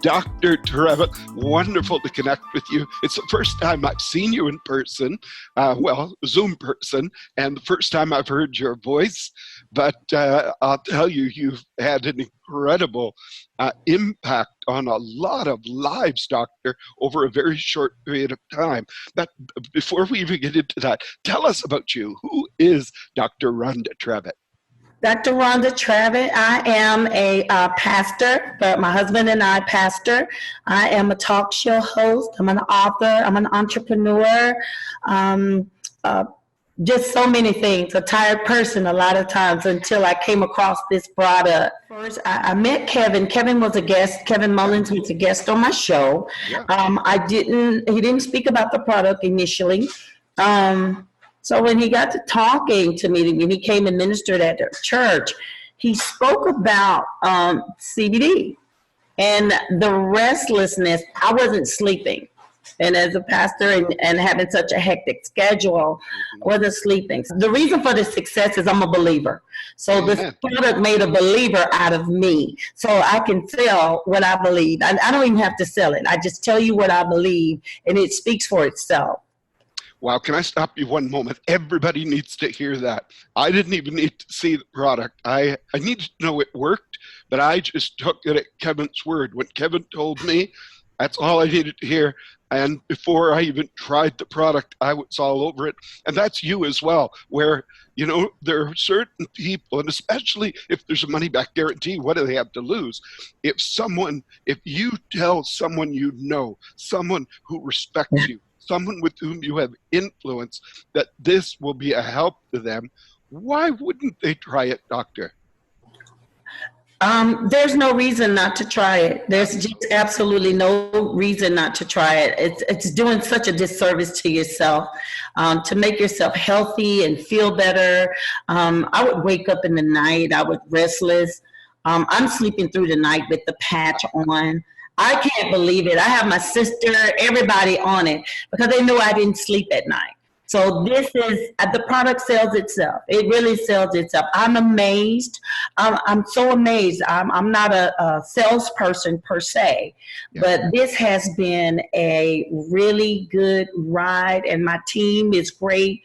Dr. Travitt, wonderful to connect with you. It's the first time I've seen you in person, Zoom person, and the first time I've heard your voice. But I'll tell you, you've had an incredible impact on a lot of lives, Doctor, over a very short period of time. But before we even get into that, tell us about you. Who is Dr. Rhonda Travitt? Dr. Rhonda Travitt. I am a pastor, but my husband and I pastor. I am a talk show host. I'm an author. I'm an entrepreneur. Just so many things. A tired person a lot of times until I came across this product. First, I met Kevin. Kevin was a guest. Kevin Mullins was a guest on my show. Yeah. He didn't speak about the product initially. So when he got to talking to me, when he came and ministered at the church, he spoke about CBD and the restlessness. I wasn't sleeping. And as a pastor and having such a hectic schedule, I wasn't sleeping. The reason for the success is I'm a believer. So this product made a believer out of me. So I can sell what I believe. I don't even have to sell it. I just tell you what I believe, and it speaks for itself. Wow, can I stop you one moment? Everybody needs to hear that. I didn't even need to see the product. I needed to know it worked, but I just took it at Kevin's word. When Kevin told me, that's all I needed to hear. And before I even tried the product, I was all over it. And that's you as well, where, you know, there are certain people, and especially if there's a money-back guarantee, what do they have to lose? If you tell someone you know, someone who respects you, someone with whom you have influence, that this will be a help to them, why wouldn't they try it, Doctor? There's no reason not to try it. There's just absolutely no reason not to try it. It's doing such a disservice to yourself, to make yourself healthy and feel better. I would wake up in the night. I was restless. I'm sleeping through the night with the patch on. I can't believe it. I have my sister, everybody on it, because they knew I didn't sleep at night. So this is, the product sells itself. It really sells itself. I'm amazed. I'm so amazed. I'm not a salesperson per se, but this has been a really good ride, and my team is great.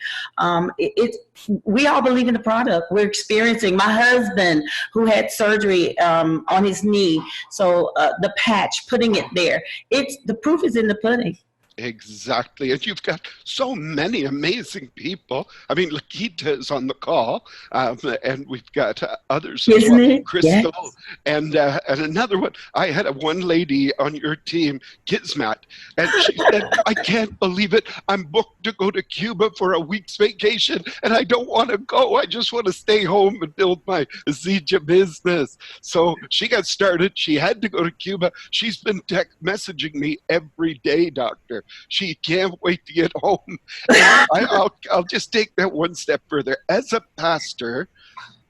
We all believe in the product. We're experiencing, my husband who had surgery on his knee, so the patch, putting it there, the proof is in the pudding. Exactly. And you've got so many amazing people. I mean, Lakita is on the call, and we've got others as well. Crystal, yes. And another one. I had one lady on your team, Gizmat, and she said, I can't believe it. I'm booked to go to Cuba for a week's vacation, and I don't want to go. I just want to stay home and build my Zija business. So she got started. She had to go to Cuba. She's been messaging me every day, Doctor. She can't wait to get home. I'll just take that one step further. As a pastor,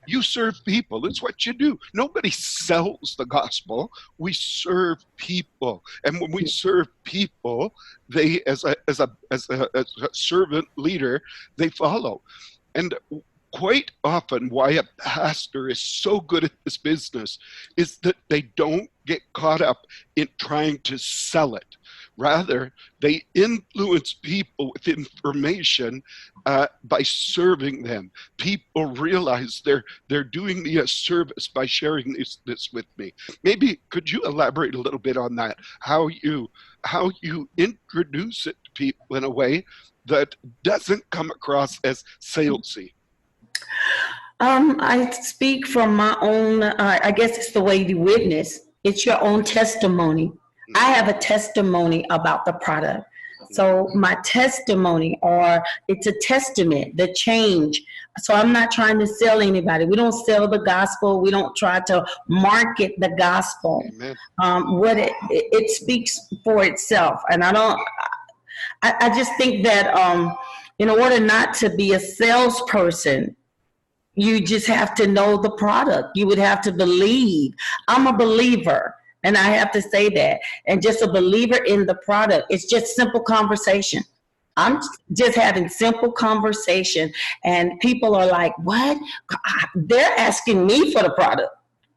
you serve people. That's what you do. Nobody sells the gospel. We serve people, and when we serve people, they, as a servant leader, they follow. And quite often, why a pastor is so good at this business is that they don't get caught up in trying to sell it. Rather, they influence people with information by serving them. People realize they're doing me a service by sharing this with me. Maybe could you elaborate a little bit on that? How you introduce it to people in a way that doesn't come across as salesy? I speak from my own. I guess it's the way you witness. It's your own testimony. I have a testimony about the product. So my testimony, or it's a testament, the change. So I'm not trying to sell anybody. We don't sell the gospel. We don't try to market the gospel. What it speaks for itself. And I just think that in order not to be a salesperson, you just have to know the product. You would have to believe. I'm a believer. And I have to say that. And just a believer in the product. It's just simple conversation. I'm just having simple conversation. And people are like, what? They're asking me for the product.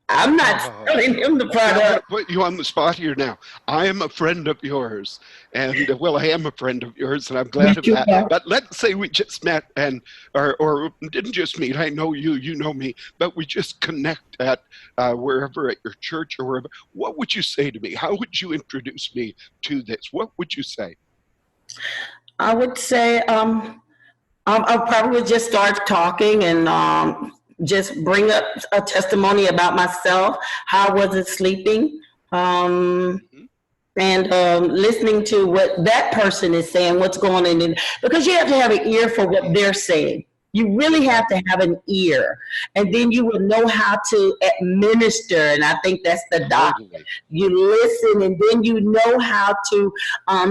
I'm not selling him the Okay, I'm going to product. put you on the spot here now. I am a friend of yours, and well, I am a friend of yours, and I'm Yes, glad of you that. are. But let's say we just met, and or didn't just meet. I know you, you know me, but we just connect at wherever, at your church or wherever. What would you say to me? How would you introduce me to this? What would you say? I would say I'll probably just start talking and just bring up a testimony about myself. How I wasn't sleeping. Um, Hmm. and listening to what that person is saying, what's going on in, because you have to have an ear for what they're saying. You really have to have an ear, and then you will know how to administer. And I think that's the doc. Totally. You listen, and then you know how to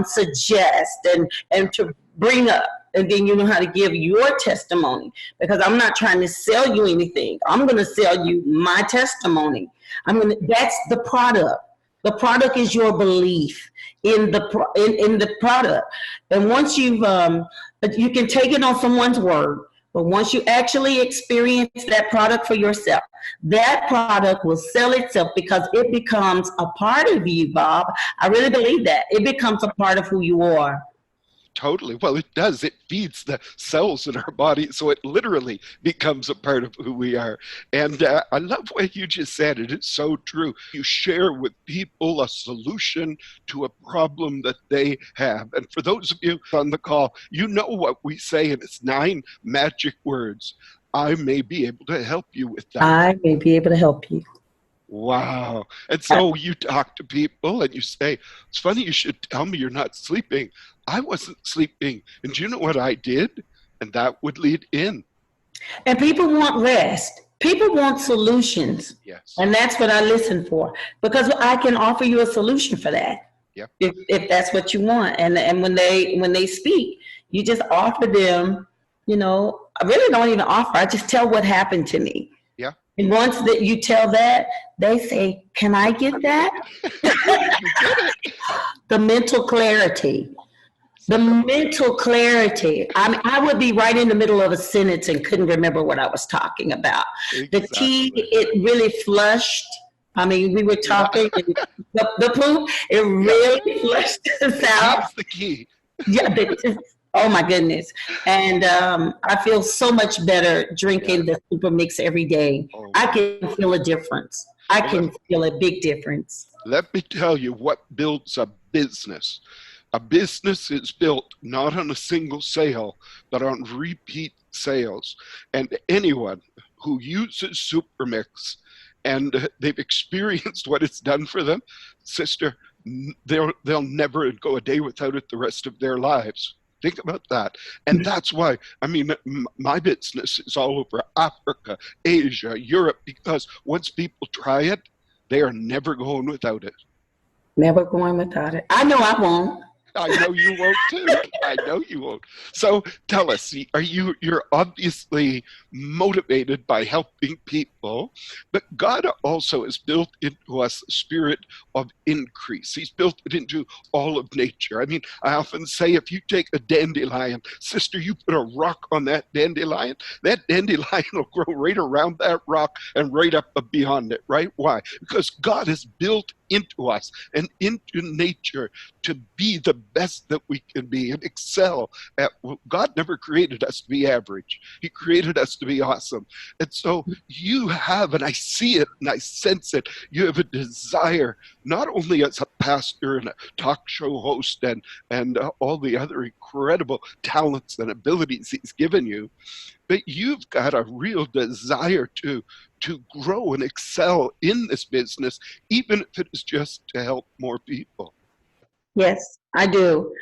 suggest and Yeah. to bring up. And then you know how to give your testimony, because I'm not trying to sell you anything. I'm going to sell you my testimony. That's the product. The product is your belief in the product. And once you can take it on someone's word, but once you actually experience that product for yourself, that product will sell itself because it becomes a part of you, Bob. I really believe that. It becomes a part of who you are. Totally. Well, it does. It feeds the cells in our body, so it literally becomes a part of who we are. And I love what you just said. It is so true. You share with people a solution to a problem that they have. And for those of you on the call, you know what we say, and it's 9 magic words. I may be able to help you with that. I may be able to help you. Wow. And so you talk to people and you say, it's funny you should tell me you're not sleeping. I wasn't sleeping. And do you know what I did? And that would lead in. And people want rest. People want solutions. Yes. And that's what I listen for, because I can offer you a solution for that. Yep. If that's what you want. And when they speak, you just offer them, I really don't even offer. I just tell what happened to me. Yeah. And once that you tell that, they say, can I get that? You get it. The mental clarity. The mental clarity. I would be right in the middle of a sentence and couldn't remember what I was talking about. Exactly. The tea, it really flushed. I mean, we were talking, and the poop, it really flushed us out. That's the key. Yeah, oh my goodness. And I feel so much better drinking the super mix every day. Oh, I can feel a difference. I can feel a big difference. let me tell you what builds a business. A business is built not on a single sale, but on repeat sales. And anyone who uses Supermix and they've experienced what it's done for them, sister, they'll never go a day without it the rest of their lives. Think about that. And that's why, I mean, my business is all over Africa, Asia, Europe, because once people try it, they are never going without it. Never going without it. I know I won't. I know you won't too. I know you won't. So tell us, you're obviously motivated by helping people, but God also has built into us a spirit of increase. He's built it into all of nature. I mean, I often say, if you take a dandelion, sister, you put a rock on that dandelion will grow right around that rock and right up beyond it, right? Why? Because God has built into us and into nature to be the best that we can be and excel at. God never created us to be average. He created us to be awesome. And so you have, and I see it and I sense it, you have a desire, not only as a pastor and a talk show host and all the other incredible talents and abilities he's given you, but you've got a real desire to grow and excel in this business, even if it is just to help more people. Yes, I do.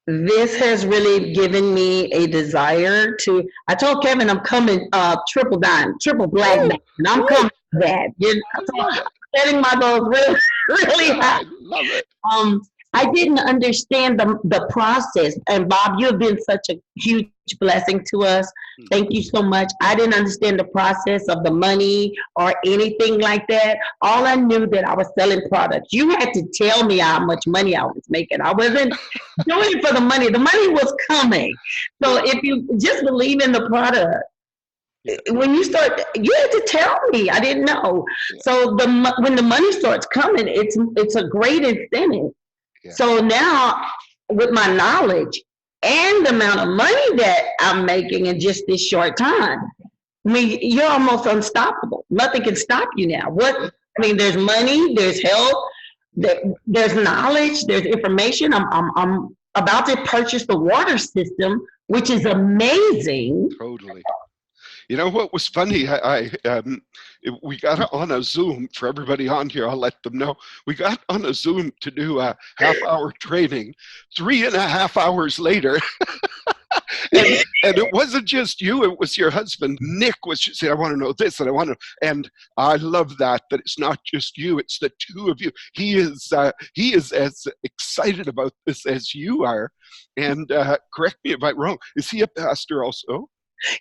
This has really given me a desire to. I told Kevin I'm coming triple dime, triple black dime, and I'm coming for that. I'm setting my goals really, really high. I love it. I didn't understand the process, and Bob, you have been such a huge blessing to us. Thank you so much. I didn't understand the process of the money or anything like that. All I knew that I was selling products. You had to tell me how much money I was making. I wasn't doing it for the money. The money was coming. So if you just believe in the product, Yeah. when you start, you had to tell me. I didn't know. Yeah. So when the money starts coming, it's a great incentive. Yeah. So now, with my knowledge and the amount of money that I'm making in just this short time, I mean, you're almost unstoppable. Nothing can stop you now. There's money, there's help, there's knowledge, there's information. I'm about to purchase the water system, which is amazing. Totally. You know what was funny? We got on a Zoom for everybody on here. I'll let them know. We got on a Zoom to do a half-hour training. 3.5 hours later, and it wasn't just you; it was your husband. Nick was just saying, "I want to know this, and I want to." And I love that it's not just you; it's the two of you. He is as excited about this as you are. And correct me if I'm wrong. Is he a pastor also?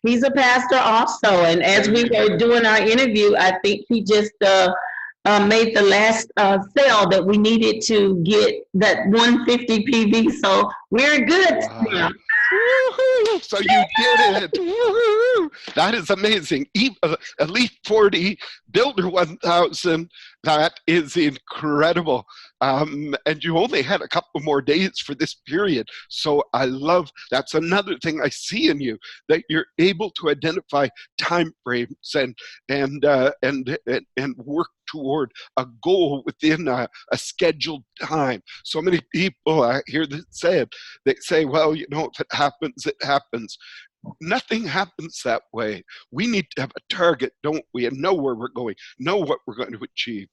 He's a pastor also, and as we were doing our interview, I think he just made the last sale that we needed to get that 150 PV. So we're good. Wow. So you did it. Woo-hoo. That is amazing. Elite 40, Builder 1000. That is incredible. And you only had a couple more days for this period. So I love, that's another thing I see in you, that you're able to identify time frames and work toward a goal within a scheduled time. So many people, I hear this said, they say, well, if it happens, it happens. Nothing happens that way. We need to have a target, don't we? And know where we're going, know what we're going to achieve.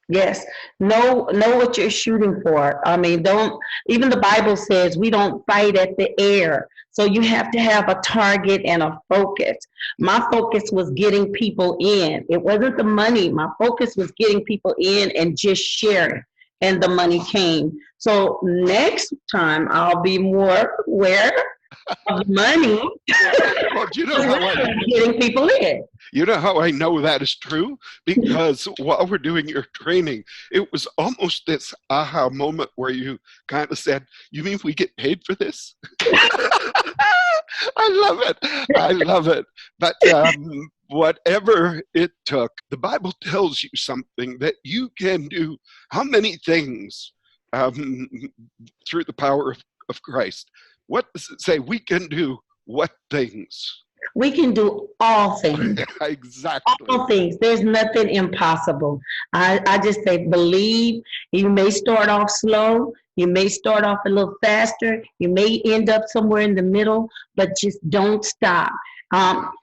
Yes, know what you're shooting for. I mean, even the Bible says we don't fight at the air. So you have to have a target and a focus. My focus was getting people in. It wasn't the money. My focus was getting people in and just sharing. And the money came. So next time I'll be more aware of the money. Well, do you know how getting people in. You know how I know that is true? Because while we're doing your training, it was almost this aha moment where you kind of said, you mean we get paid for this? I love it. I love it. But whatever it took, the Bible tells you something that you can do how many things through the power of Christ. What does it say? We can do what things? We can do all things. Exactly. All things. There's nothing impossible. I just say believe. You may start off slow. You may start off a little faster. You may end up somewhere in the middle, but just don't stop.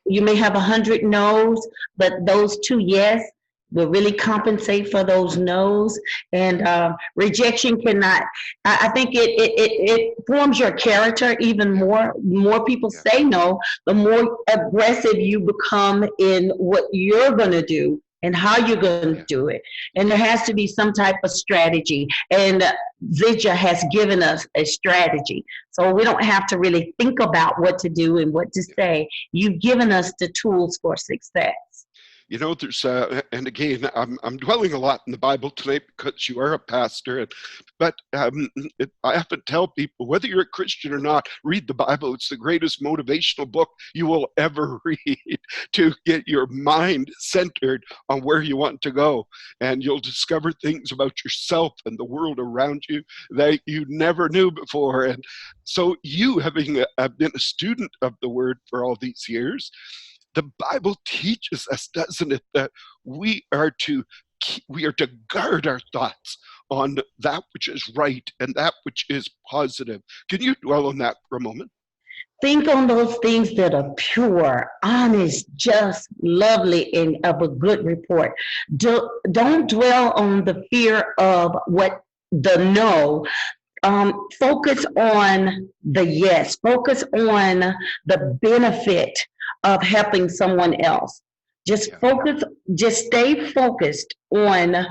You may have 100 no's, but those 2 yes will really compensate for those no's. And rejection cannot, I think it forms your character even more. The more people say no, the more aggressive you become in what you're going to do and how you're going to do it. And there has to be some type of strategy. And Vidya has given us a strategy. So we don't have to really think about what to do and what to say. You've given us the tools for success. There's, and again, I'm dwelling a lot in the Bible tonight because you are a pastor, but I have to tell people, whether you're a Christian or not, read the Bible. It's the greatest motivational book you will ever read to get your mind centered on where you want to go. And you'll discover things about yourself and the world around you that you never knew before. And so you, having been a student of the Word for all these years, the Bible teaches us, doesn't it, that we are to guard our thoughts on that which is right and that which is positive. Can you dwell on that for a moment? Think on those things that are pure, honest, just, lovely, and of a good report. Don't dwell on the fear of the no. Focus on the yes. Focus on the benefit of helping someone else. Just stay focused on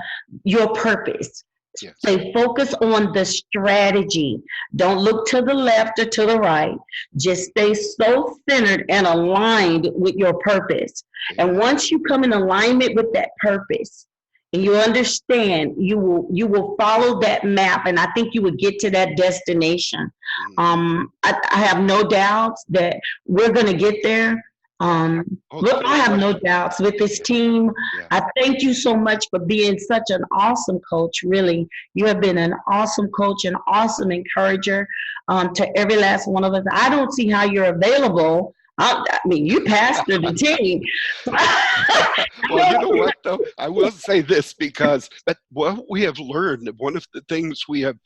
your purpose. Yes. Stay focused on the strategy. Don't look to the left or to the right. Just stay so centered and aligned with your purpose. Yeah. And once you come in alignment with that purpose, and you understand, you will follow that map, and I think you will get to that destination. I have no doubts that we're going to get there. Look, I have no doubts with this team. Yeah. I thank you so much for being such an awesome coach. Really, you have been an awesome coach, an awesome encourager to every last one of us. I don't see how you're available. I mean, you pastor the team. Well, you know what, though? I will say this, because what we have learned, one of the things we have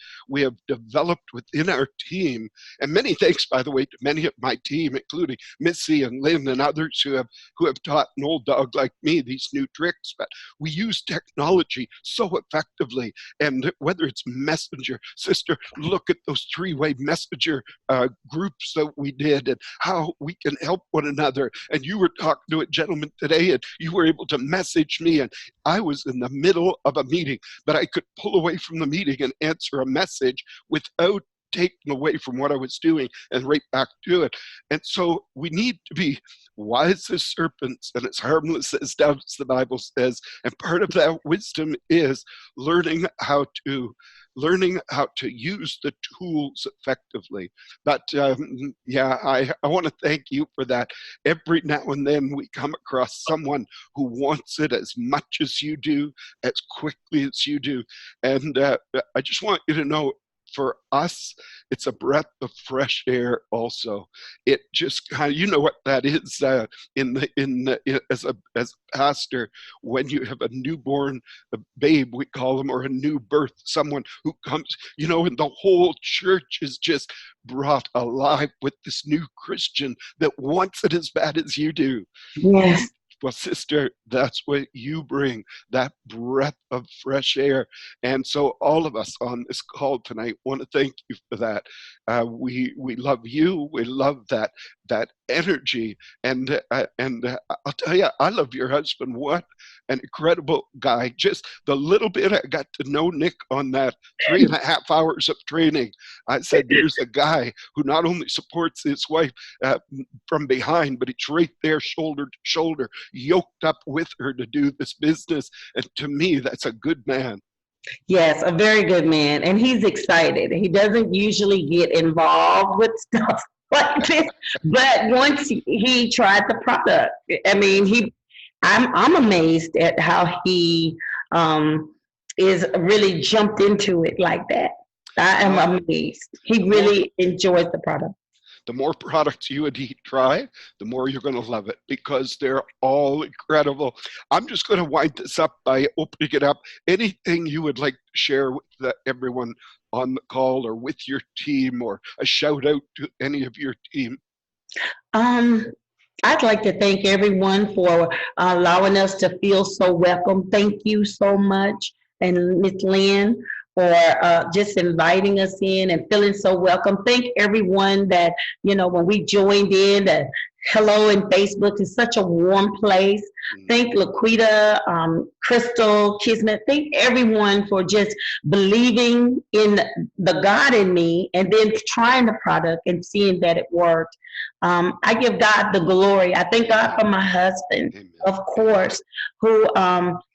developed within our team, and many thanks, by the way, to many of my team, including Missy and Lynn and others who have taught an old dog like me these new tricks, but we use technology so effectively. And whether it's Messenger, sister, look at those three-way Messenger groups that we did and how we can help one another. And you were talking to a gentleman today, and you were able to message me, and I was in the middle of a meeting, but I could pull away from the meeting and answer a message without taking away from what I was doing and right back to it. And so we need to be wise as serpents and as harmless as doves, the Bible says. And part of that wisdom is learning how to use the tools effectively. But yeah, I want to thank you for that. Every now and then we come across someone who wants it as much as you do, as quickly as you do. And I just want you to know, for us, it's a breath of fresh air also. It just kind of, you know what that is as a pastor, when you have a newborn babe, we call them, or a new birth, someone who comes, you know, and the whole church is just brought alive with this new Christian that wants it as bad as you do. Yes. Well, sister, that's what you bring, that breath of fresh air. And so all of us on this call tonight want to thank you for that. We love you. We love that energy. And I'll tell you, I love your husband. What an incredible guy. Just the little bit I got to know Nick on that 3.5 hours of training, I said, there's a guy who not only supports his wife from behind, but he's right there shoulder to shoulder, yoked up with her to do this business. And to me, that's a good man. Yes, a very good man. And he's excited. He doesn't usually get involved with stuff like this, but once he tried the product, I mean, I'm amazed at how he is really jumped into it like that. I am amazed. He really enjoys the product. The more products you and he try, the more you're going to love it, because they're all incredible. I'm just going to wind this up by opening it up. Anything you would like to share with everyone on the call, or with your team, or a shout out to any of your team? I'd like to thank everyone for allowing us to feel so welcome. Thank you so much. And Ms. Lynn, for just inviting us in and feeling so welcome. Thank everyone that, you know, when we joined in, that hello in Facebook is such a warm place. Thank Laquita, Crystal, Kismet. Thank everyone for just believing in the God in me, and then trying the product and seeing that it worked. I give God the glory. I thank God for my husband, of course, who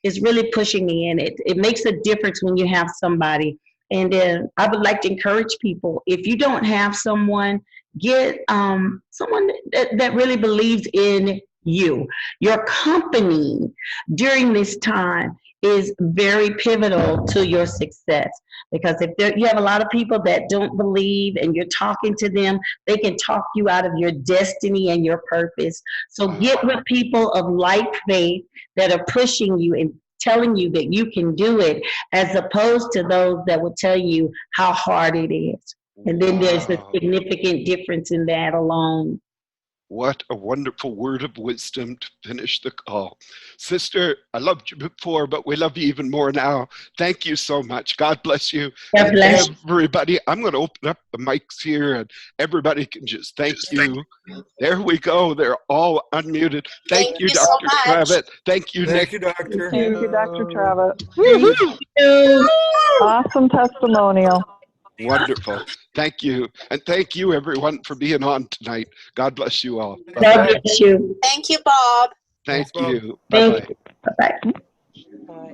is really pushing me in it. It makes a difference when you have somebody. And then I would like to encourage people, if you don't have someone, get someone that really believes in you. Your company during this time is very pivotal to your success, because if you have a lot of people that don't believe and you're talking to them, they can talk you out of your destiny and your purpose. So get with people of like faith that are pushing you and telling you that you can do it, as opposed to those that will tell you how hard it is. And then there's a significant difference in that alone. What a wonderful word of wisdom to finish the call. Sister, I loved you before, but we love you even more now. Thank you so much. God bless you. God bless everybody. I'm going to open up the mics here, and everybody can just thank you. There we go. They're all unmuted. Thank you, Dr. Travitt. Thank you, Nick. Thank you, Doctor. Thank you, Dr. Travitt. Thank you. Awesome testimonial. Wonderful. Thank you. And thank you, everyone, for being on tonight. God bless you all. Bye-bye. God bless you. Thank you, Bob. Thank Thanks, Bob. you. Bye-bye. Bye-bye. Bye.